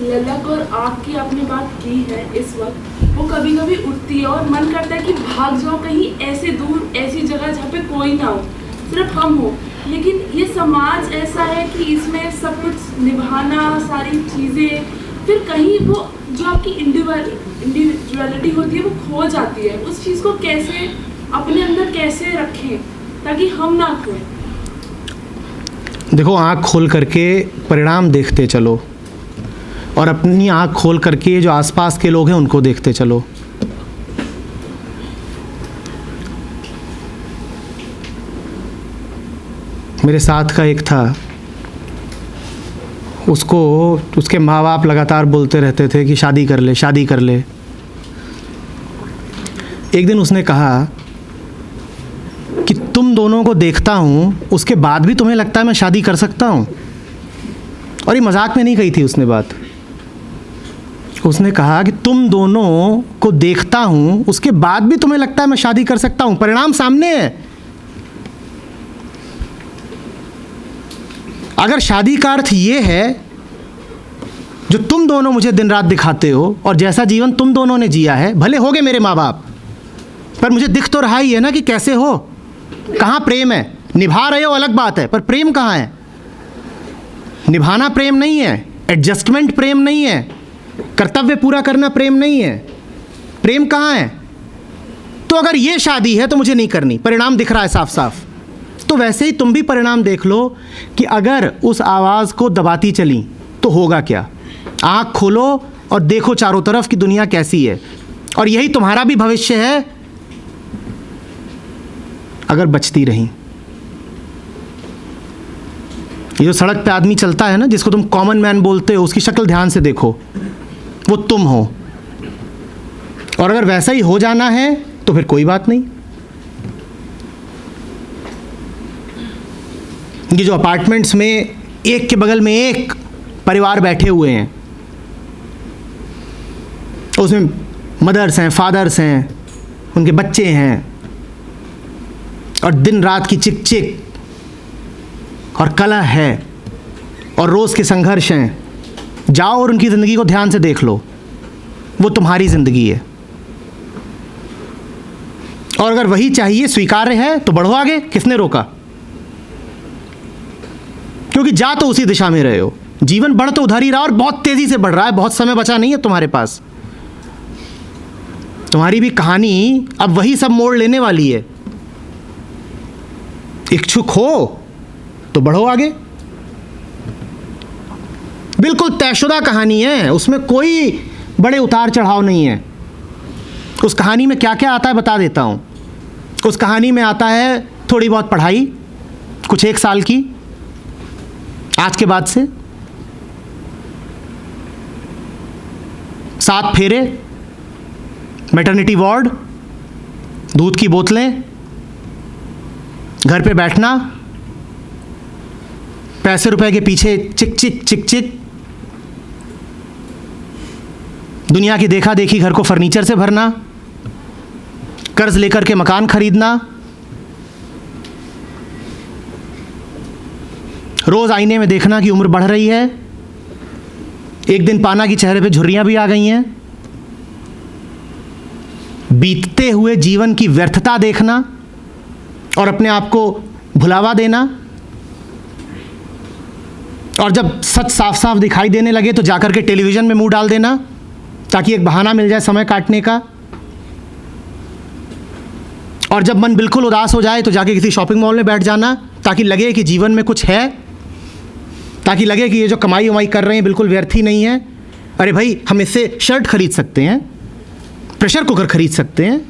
ललक और आग की आपने बात की है इस वक्त, वो कभी कभी उठती है और मन करता है कि भाग जाओ कहीं ऐसे दूर, ऐसी जगह जहाँ पे कोई ना हो, सिर्फ हम हो। लेकिन ये समाज ऐसा है कि इसमें सब कुछ निभाना, सारी चीज़ें, फिर कहीं वो जो आपकी इंडिविजुअलिटी होती है वो खो जाती है। उस चीज़ को कैसे अपने अंदर कैसे रखें ताकि हम ना खोएं? देखो, आँख खोल करके परिणाम देखते चलो और अपनी आँख खोल करके जो आसपास के लोग हैं उनको देखते चलो। मेरे साथ का एक था, उसको उसके माँ बाप लगातार बोलते रहते थे कि शादी कर ले, शादी कर ले। एक दिन उसने कहा कि तुम दोनों को देखता हूँ, उसके बाद भी तुम्हें लगता है मैं शादी कर सकता हूँ? और ये मजाक में नहीं कही थी उसने बात। उसने कहा कि तुम दोनों को देखता हूँ, उसके बाद भी तुम्हें लगता है मैं शादी कर सकता हूँ? परिणाम सामने है। अगर शादी का अर्थ ये है जो तुम दोनों मुझे दिन रात दिखाते हो और जैसा जीवन तुम दोनों ने जिया है, भले हो गए मेरे माँ बाप, पर मुझे दिख तो रहा ही है ना कि कैसे हो, कहाँ प्रेम है। निभा रहे हो अलग बात है, पर प्रेम कहाँ है? निभाना प्रेम नहीं है, एडजस्टमेंट प्रेम नहीं है, कर्तव्य पूरा करना प्रेम नहीं है। प्रेम कहाँ है? तो अगर ये शादी है तो मुझे नहीं करनी, परिणाम दिख रहा है साफ साफ। तो वैसे ही तुम भी परिणाम देख लो कि अगर उस आवाज़ को दबाती चली तो होगा क्या। आँख खोलो और देखो चारों तरफ कि दुनिया कैसी है, और यही तुम्हारा भी भविष्य है अगर बचती रही। ये जो सड़क पे आदमी चलता है ना, जिसको तुम कॉमन मैन बोलते हो, उसकी शक्ल ध्यान से देखो, वो तुम हो। और अगर वैसा ही हो जाना है तो फिर कोई बात नहीं। ये जो अपार्टमेंट्स में एक के बगल में एक परिवार बैठे हुए हैं, उसमें मदर्स हैं, फादर्स हैं, उनके बच्चे हैं, और दिन रात की चिक चिक और कलह है और रोज़ के संघर्ष हैं। जाओ और उनकी ज़िंदगी को ध्यान से देख लो, वो तुम्हारी ज़िंदगी है। और अगर वही चाहिए, स्वीकार्य है, तो बढ़ो आगे, किसने रोका? क्योंकि जा तो उसी दिशा में रहे हो। जीवन बढ़ तो उधर ही रहा और बहुत तेज़ी से बढ़ रहा है, बहुत समय बचा नहीं है तुम्हारे पास। तुम्हारी भी कहानी अब वही सब मोड़ लेने वाली है। इच्छुक हो तो बढ़ो आगे। बिल्कुल तयशुदा कहानी है, उसमें कोई बड़े उतार चढ़ाव नहीं है। उस कहानी में क्या क्या आता है बता देता हूं। उस कहानी में आता है थोड़ी बहुत पढ़ाई, कुछ 1 साल की आज के बाद से, 7 फेरे, मैटरनिटी वार्ड, दूध की बोतलें, घर पे बैठना, पैसे रुपए के पीछे चिक चिक चिक चिक, दुनिया की देखा देखी घर को फर्नीचर से भरना, कर्ज लेकर के मकान खरीदना, रोज आईने में देखना कि उम्र बढ़ रही है, एक दिन पाना कि चेहरे पे झुर्रियां भी आ गई हैं, बीतते हुए जीवन की व्यर्थता देखना और अपने आप को भुलावा देना, और जब सच साफ साफ दिखाई देने लगे तो जाकर के टेलीविज़न में मुंह डाल देना ताकि एक बहाना मिल जाए समय काटने का, और जब मन बिल्कुल उदास हो जाए तो जाके किसी शॉपिंग मॉल में बैठ जाना ताकि लगे कि जीवन में कुछ है, ताकि लगे कि ये जो कमाई उमाई कर रहे हैं बिल्कुल व्यर्थ ही नहीं है। अरे भाई, हम इससे शर्ट खरीद सकते हैं, प्रेशर कुकर खरीद सकते हैं,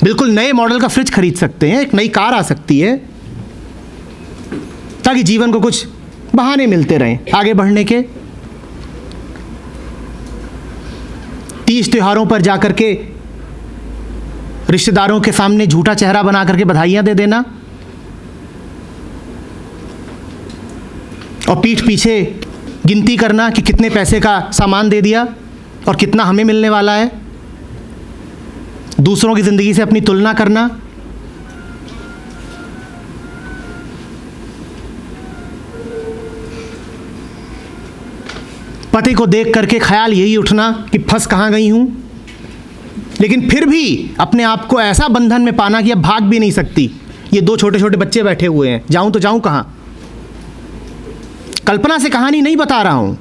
बिल्कुल नए मॉडल का फ्रिज खरीद सकते हैं, एक नई कार आ सकती है, ताकि जीवन को कुछ बहाने मिलते रहें आगे बढ़ने के। 30 त्योहारों पर जाकर के रिश्तेदारों के सामने झूठा चेहरा बना करके बधाइयां दे देना और पीठ पीछे गिनती करना कि कितने पैसे का सामान दे दिया और कितना हमें मिलने वाला है, दूसरों की ज़िंदगी से अपनी तुलना करना। पति को देख करके ख्याल यही उठना कि फंस कहाँ गई हूँ, लेकिन फिर भी अपने आप को ऐसा बंधन में पाना कि अब भाग भी नहीं सकती। ये 2 छोटे छोटे बच्चे बैठे हुए हैं, जाऊँ तो जाऊँ कहाँ। कल्पना से कहानी नहीं बता रहा हूँ,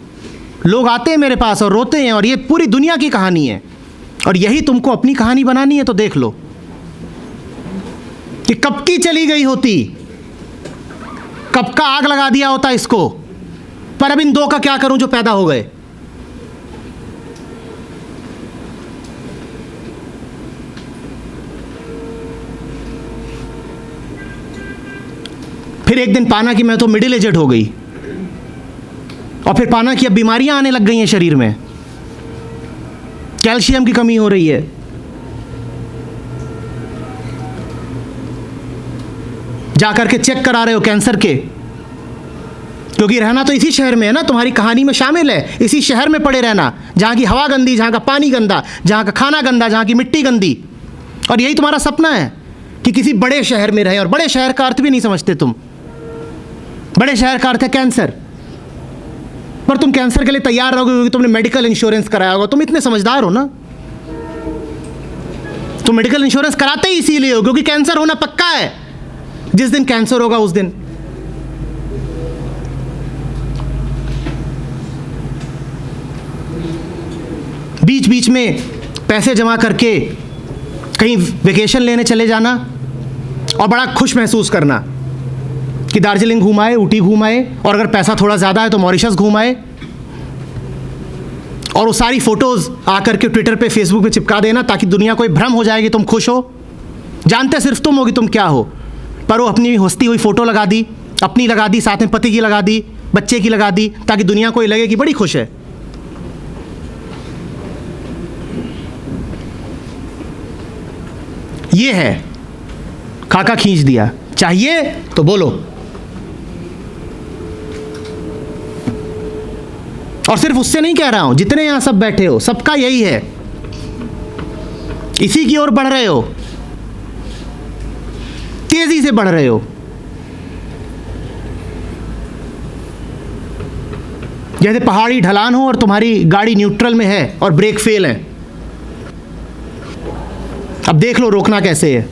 लोग आते हैं मेरे पास और रोते हैं, और ये पूरी दुनिया की कहानी है, और यही तुमको अपनी कहानी बनानी है तो देख लो कि कब की चली गई होती, कब का आग लगा दिया होता इसको, पर अब इन 2 का क्या करूं जो पैदा हो गए। फिर एक दिन पाना कि मैं तो मिडिल एजेड हो गई, और फिर पाना कि अब बीमारियां आने लग गई हैं शरीर में, कैल्शियम की कमी हो रही है। जाकर के चेक करा रहे हो कैंसर के, क्योंकि रहना तो इसी शहर में है ना, तुम्हारी कहानी में शामिल है इसी शहर में पड़े रहना, जहाँ की हवा गंदी, जहाँ का पानी गंदा, जहाँ का खाना गंदा, जहाँ की मिट्टी गंदी। और यही तुम्हारा सपना है कि किसी बड़े शहर में रहे, और बड़े शहर का अर्थ भी नहीं समझते तुम। बड़े शहर का अर्थ है कैंसर, पर तुम कैंसर के लिए तैयार रहोगे क्योंकि तुमने मेडिकल इंश्योरेंस कराया होगा। तुम इतने समझदार हो ना, तुम मेडिकल इंश्योरेंस कराते ही इसीलिए हो क्योंकि कैंसर होना पक्का है, जिस दिन कैंसर होगा उस दिन। बीच बीच में पैसे जमा करके कहीं वेकेशन लेने चले जाना और बड़ा खुश महसूस करना कि दार्जिलिंग घूमाए, ऊटी घूमाए, और अगर पैसा थोड़ा ज़्यादा है तो मॉरिशस घूमाए, और वो सारी फ़ोटोज़ आकर के ट्विटर पे, फेसबुक पे चिपका देना ताकि दुनिया को भ्रम हो जाएगी तुम खुश हो। जानते सिर्फ तुम होगी तुम क्या हो, पर वो अपनी हंसती हुई फ़ोटो लगा दी, अपनी लगा दी, साथ में पति की लगा दी, बच्चे की लगा दी, ताकि दुनिया को ये लगे कि बड़ी खुश है। ये है खाका खींच दिया। चाहिए तो बोलो। और सिर्फ उससे नहीं कह रहा हूं, जितने यहां सब बैठे हो सबका यही है, इसी की ओर बढ़ रहे हो, तेजी से बढ़ रहे हो। जैसे पहाड़ी ढलान हो और तुम्हारी गाड़ी न्यूट्रल में है और ब्रेक फेल है, अब देख लो रोकना कैसे है।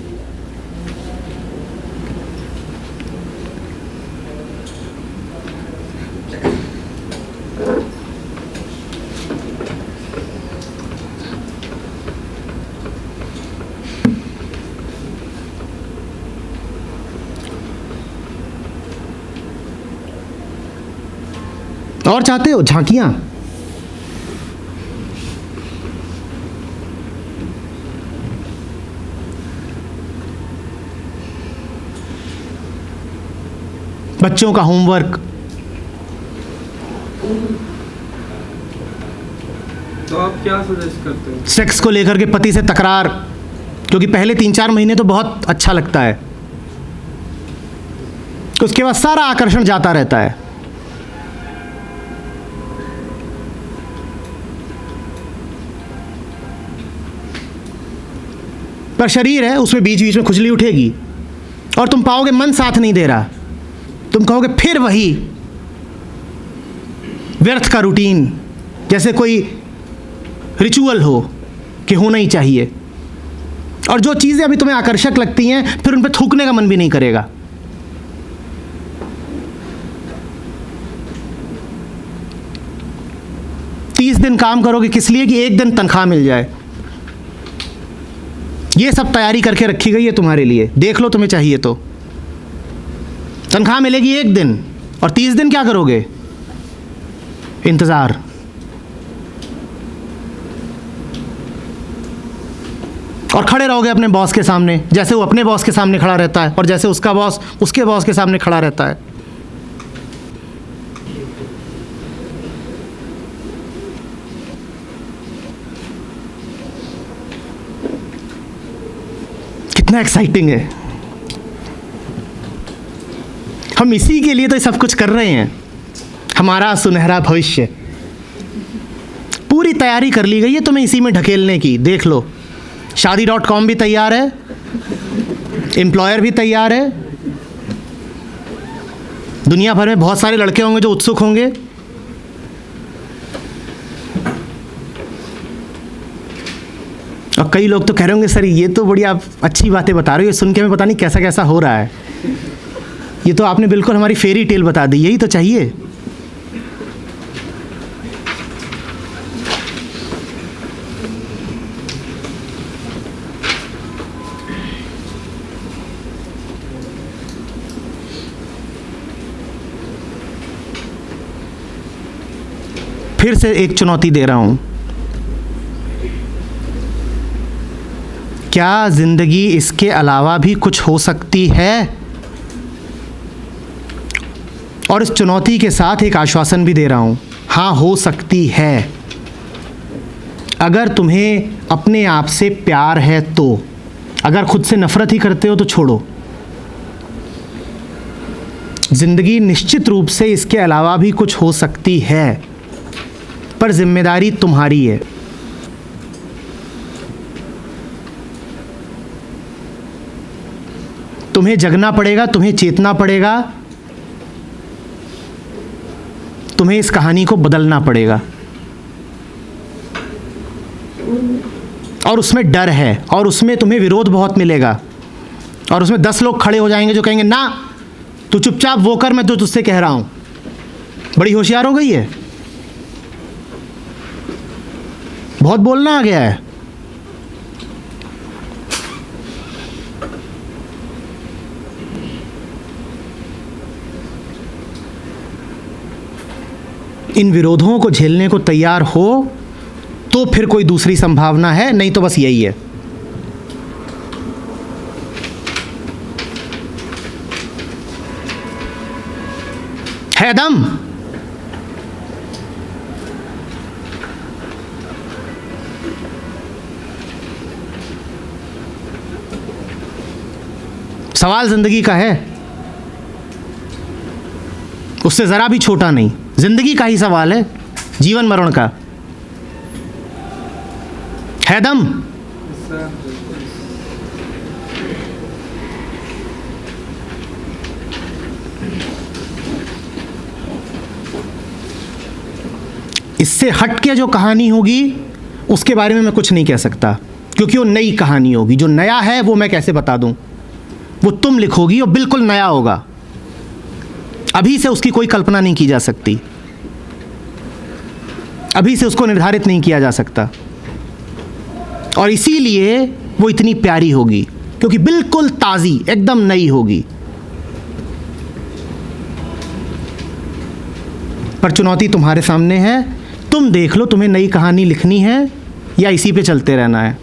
और चाहते हो झांकियां? बच्चों का होमवर्क, तो आप क्या सजेस्ट करते हो? सेक्स को लेकर के पति से तकरार, क्योंकि पहले 3-4 महीने तो बहुत अच्छा लगता है, उसके बाद सारा आकर्षण जाता रहता है। पर शरीर है, उसमें बीच बीच में खुजली उठेगी और तुम पाओगे मन साथ नहीं दे रहा, तुम कहोगे फिर वही व्यर्थ का रूटीन, जैसे कोई रिचुअल हो कि होना ही चाहिए। और जो चीज़ें अभी तुम्हें आकर्षक लगती हैं फिर उन पर थूकने का मन भी नहीं करेगा। तीस दिन काम करोगे किस लिए कि 1 दिन तनख्वाह मिल जाए। ये सब तैयारी करके रखी गई है तुम्हारे लिए, देख लो तुम्हें चाहिए तो। तनख्वाह मिलेगी 1 दिन और 30 दिन क्या करोगे? इंतज़ार। और खड़े रहोगे अपने बॉस के सामने, जैसे वो अपने बॉस के सामने खड़ा रहता है और जैसे उसका बॉस उसके बॉस के सामने खड़ा रहता है। कितना एक्साइटिंग है। हम इसी के लिए तो सब कुछ कर रहे हैं, हमारा सुनहरा भविष्य। पूरी तैयारी कर ली गई है तुम्हें इसी में ढकेलने की। देख लो, शादी.com भी तैयार है, एम्प्लॉयर भी तैयार है, दुनिया भर में बहुत सारे लड़के होंगे जो उत्सुक होंगे। अब कई लोग तो कह रहे होंगे सर ये तो बड़ी आप अच्छी बातें बता रहे हो, ये सुन के हमें पता नहीं कैसा कैसा हो रहा है। ये तो आपने बिल्कुल हमारी फेरी टेल बता दी, यही तो चाहिए। फिर से एक चुनौती दे रहा हूं, क्या जिंदगी इसके अलावा भी कुछ हो सकती है? और इस चुनौती के साथ एक आश्वासन भी दे रहा हूं, हाँ हो सकती है। अगर तुम्हें अपने आप से प्यार है तो, अगर खुद से नफरत ही करते हो तो छोड़ो। जिंदगी निश्चित रूप से इसके अलावा भी कुछ हो सकती है, पर जिम्मेदारी तुम्हारी है। तुम्हें जगना पड़ेगा, तुम्हें चेतना पड़ेगा, तुम्हें इस कहानी को बदलना पड़ेगा। और उसमें डर है, और उसमें तुम्हें विरोध बहुत मिलेगा, और उसमें 10 लोग खड़े हो जाएंगे जो कहेंगे ना तू चुपचाप वो कर, मैं तो तुझसे कह रहा हूं। बड़ी होशियार हो गई है, बहुत बोलना आ गया है। इन विरोधों को झेलने को तैयार हो तो फिर कोई दूसरी संभावना है, नहीं तो बस यही है दम। सवाल जिंदगी का है, उससे जरा भी छोटा नहीं, जिंदगी का ही सवाल है, जीवन मरण का है दम। इससे हट के जो कहानी होगी उसके बारे में मैं कुछ नहीं कह सकता, क्योंकि वो नई कहानी होगी। जो नया है वो मैं कैसे बता दूं, वो तुम लिखोगी और बिल्कुल नया होगा। अभी से उसकी कोई कल्पना नहीं की जा सकती, अभी से उसको निर्धारित नहीं किया जा सकता, और इसीलिए वो इतनी प्यारी होगी, क्योंकि बिल्कुल ताज़ी एकदम नई होगी। पर चुनौती तुम्हारे सामने है, तुम देख लो तुम्हें नई कहानी लिखनी है या इसी पे चलते रहना है।